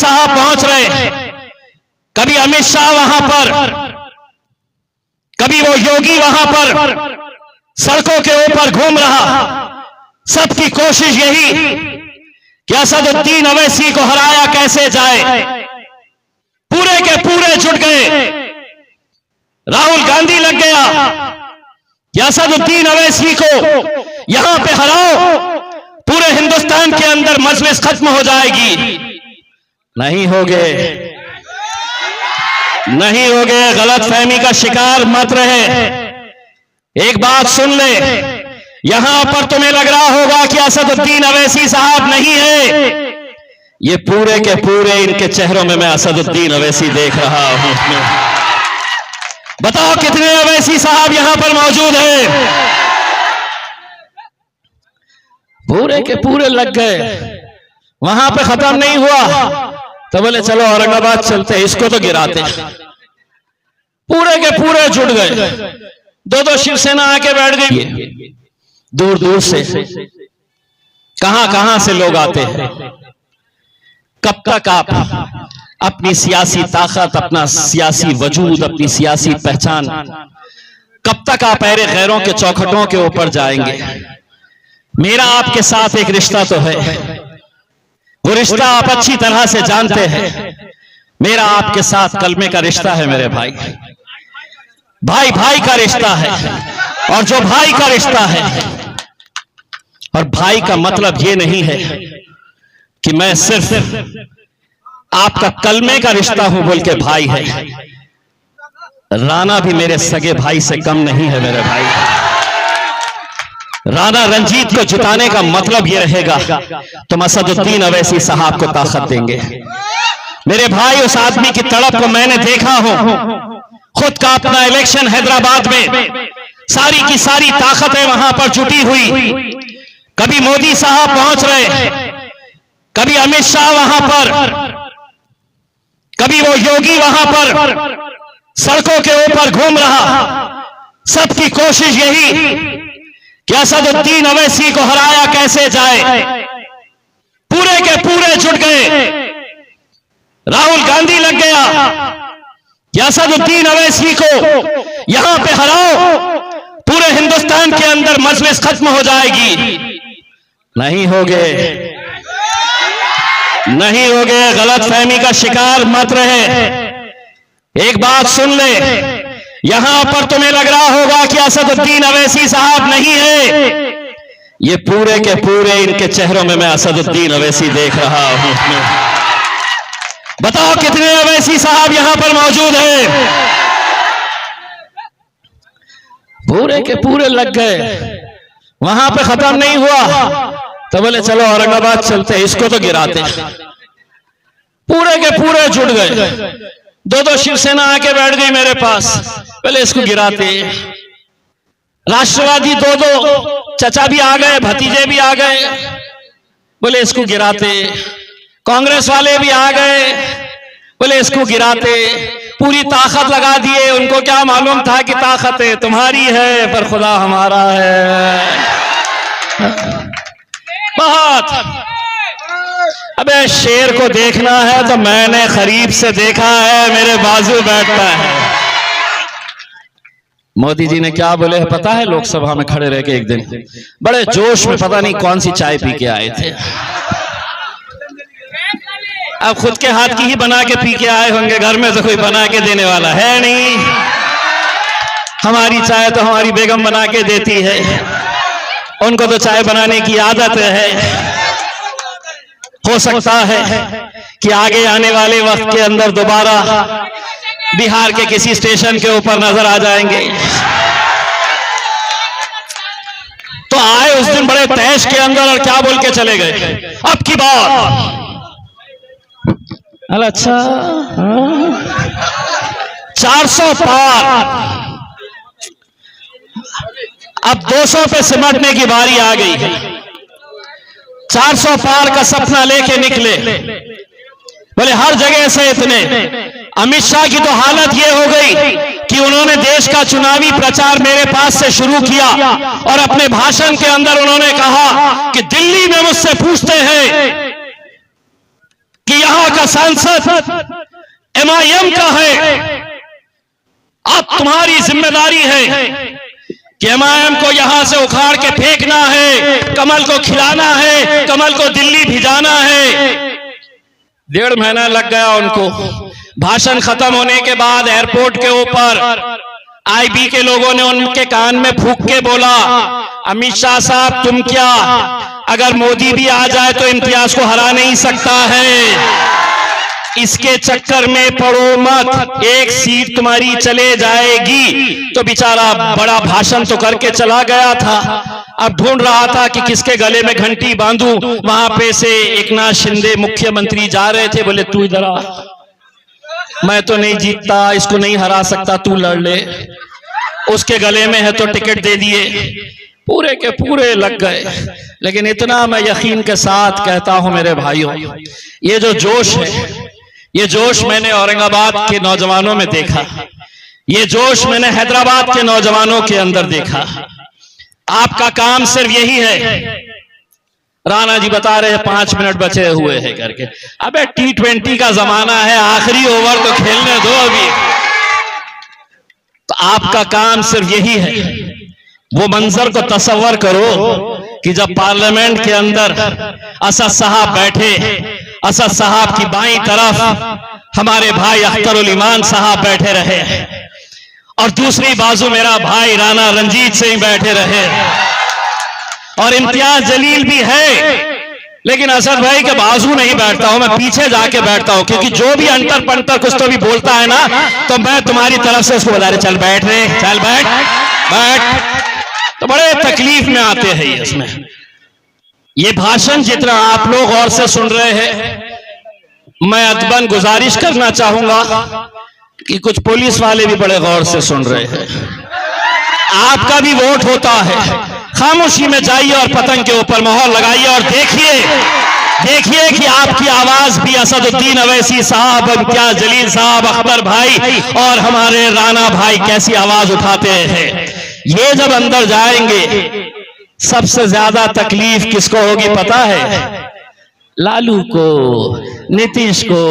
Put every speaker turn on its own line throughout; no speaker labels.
साहब पहुंच रहे, कभी अमित शाह वहां पर, कभी वो योगी वहां पर सड़कों के ऊपर घूम रहा। सबकी कोशिश यही कि असदुद्दीन अवैसी को हराया कैसे जाए। पूरे के पूरे जुट गए। राहुल गांधी लग गया कि असदुद्दीन अवैसी को यहां पे हराओ, पूरे हिंदुस्तान के अंदर मजलिस खत्म हो जाएगी। नहीं होगे, नहीं होगे, गलतफहमी का शिकार मत रहे। एक बात सुन ले, यहां पर तुम्हें लग रहा होगा कि असदुद्दीन अवैसी साहब नहीं है, ये पूरे के पूरे इनके चेहरों में मैं असदुद्दीन अवैसी देख रहा हूं। बताओ कितने अवैसी साहब यहां पर मौजूद हैं? पूरे के पूरे लग गए। वहां पे खत्म नहीं हुआ तो बोले चलो औरंगाबाद चलते, इसको तो गिराते। पूरे के पूरे जुट गए। दो शिवसेना आके बैठ गई। दूर दूर से कहां कहां से लोग आते हैं। कब तक आप अपनी सियासी ताकत, अपना सियासी वजूद, अपनी सियासी पहचान, कब तक आप ऐरे गैरों के चौखटों के ऊपर जाएंगे? मेरा आपके साथ एक रिश्ता तो है, वो रिश्ता आप अच्छी तरह से जानते हैं। मेरा आपके साथ कलमे का रिश्ता है मेरे भाई। भाई भाई का रिश्ता है, और जो भाई का रिश्ता है, और भाई का मतलब ये नहीं है कि मैं सिर्फ आपका कलमे का रिश्ता हूं बोल के भाई है। राणा भी मेरे सगे भाई से कम नहीं है मेरे भाई। राणा रंजीत को जिताने का मतलब यह रहेगा तुम असदुद्दीन अवैसी साहब को ताकत देंगे। मेरे भाई, उस आदमी की तड़प को मैंने देखा हूं। खुद का अपना इलेक्शन हैदराबाद में सारी की सारी ताकतें वहां पर जुटी हुई। कभी मोदी साहब पहुंच रहे, कभी अमित शाह वहां पर, कभी वो योगी वहां पर सड़कों के ऊपर घूम रहा। सबकी कोशिश यही कि असदुद्दीन अवैसी को हराया कैसे जाए। पूरे के पूरे जुट गए। राहुल गांधी लग गया कि असदुद्दीन अवैसी को यहां पे हराओ, पूरे हिंदुस्तान के अंदर मजलिस खत्म हो जाएगी। नहीं होगे, नहीं होगे, गलतफहमी का शिकार मत रहे। एक बात सुन ले, यहां पर तुम्हें लग रहा होगा कि असदुद्दीन अवैसी साहब नहीं है, ये पूरे के पूरे इनके चेहरों में मैं असदुद्दीन अवैसी देख रहा हूं। बताओ कितने अवैसी साहब यहां पर मौजूद हैं? पूरे के पूरे लग गए। वहां पे खत्म नहीं हुआ तो बोले चलो औरंगाबाद चलते, इसको तो गिराते। पूरे के पूरे जुट गए। दो शिवसेना आके बैठ गई मेरे पास, पहले इसको गिराते। राष्ट्रवादी दो चचा भी आ गए, भतीजे भी आ गए, बोले इसको गिराते। कांग्रेस वाले भी आ गए, बोले इसको गिराते। पूरी ताकत लगा दिए। उनको क्या मालूम था कि ताकत है तुम्हारी है पर खुदा हमारा है। बहुत। अबे शेर को देखना है तो मैंने करीब से देखा है, मेरे बाजू बैठता है। मोदी जी ने क्या बोले पता है? लोकसभा में खड़े रह के एक दिन बड़े जोश में पता नहीं कौन सी चाय पी के आए थे। अब खुद के हाथ की ही बना के पी के आए होंगे, घर में तो कोई बना के देने वाला है नहीं। हमारी चाय तो हमारी बेगम बना के देती है, उनको तो चाय बनाने की आदत है। हो सकता है कि आगे आने वाले वक्त के अंदर दोबारा बिहार के किसी स्टेशन के ऊपर नजर आ जाएंगे। तो आए उस दिन बड़े तैश के अंदर और क्या बोल के चले गए, अब की बात। अच्छा 400 पार, अब 200 पे सिमटने की बारी आ गई है। 400 पार का सपना लेके निकले, बोले हर जगह से इतने। अमित शाह की तो हालत ये हो गई कि उन्होंने देश का चुनावी प्रचार मेरे पास से शुरू किया और अपने भाषण के अंदर उन्होंने कहा कि दिल्ली में मुझसे पूछते हैं कि यहां का सांसद MIM का है, अब तुम्हारी जिम्मेदारी है कि MIM को यहां से उखाड़ के फेंकना है, कमल को खिलाना है, कमल को दिल्ली भिजाना है। 1.5 महीना लग गया उनको। भाषण खत्म होने के बाद एयरपोर्ट के ऊपर IB के लोगों ने उनके कान में फूंक के बोला, अमित शाह साहब तुम क्या, अगर मोदी भी आ जाए तो इम्तियाज को हरा नहीं सकता है, इसके चक्कर में पड़ो मत, एक सीट तुम्हारी चले जाएगी। तो बेचारा बड़ा भाषण तो करके चला गया था, अब ढूंढ रहा था कि किसके गले में घंटी बांधूं। वहां पे से एकनाथ शिंदे मुख्यमंत्री जा रहे थे, बोले तू इधर आ, मैं तो नहीं जीतता, इसको नहीं हरा सकता, तू लड़ ले। उसके गले में है तो टिकट दे दिए, पूरे के पूरे लग गए। लेकिन इतना मैं यकीन के साथ कहता हूं मेरे भाइयों, ये जो जोश है, ये जोश मैंने औरंगाबाद के नौजवानों में देखा, ये जोश मैंने हैदराबाद के नौजवानों के अंदर देखा। आपका काम सिर्फ यही है, राणा जी बता रहे हैं 5 मिनट बचे हुए हैं करके, अबे T20 का जमाना है, आखिरी ओवर तो खेलने दो अभी। तो आपका काम सिर्फ यही है, वो मंजर को तसव्वुर करो कि जब पार्लियामेंट के अंदर असद साहब बैठे, असद साहब की बाईं तरफ हमारे भाई अख्तरुल ईमान साहब बैठे रहे और दूसरी बाजू मेरा भाई राणा रंजीत सिंह बैठे रहे और इम्तियाज जलील भी है, लेकिन असद भाई के बाजू नहीं बैठता हूं, मैं पीछे जाके बैठता हूं, क्योंकि जो भी अंतर पंतर कुछ तो भी बोलता है ना, तो मैं तुम्हारी तरफ से उसको बता रहे चल बैठ रे, चल बैठ बैठ। तो बड़े तकलीफ में आते हैं ये इसमें। ये भाषण जितना आप लोग गौर से सुन रहे हैं, मैं अदबन गुजारिश करना चाहूंगा कि कुछ पुलिस वाले भी बड़े गौर से सुन रहे हैं। आपका भी वोट होता है, खामोशी में जाइए और पतंग के ऊपर मोहर लगाइए और देखिए कि आपकी आवाज भी असदुद्दीन अवैसी साहब, इम्तियाज जलील साहब, अख्तर भाई और हमारे राणा भाई कैसी आवाज उठाते हैं। ये जब अंदर जाएंगे, सबसे ज्यादा तकलीफ किसको होगी पता है? लालू को, नीतीश को,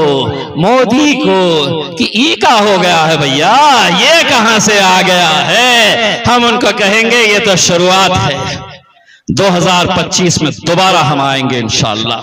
मोदी को, कि ई का हो गया है भैया, ये कहां से आ गया है। हम उनको कहेंगे ये तो शुरुआत है, 2025 में दोबारा हम आएंगे इंशाअल्लाह।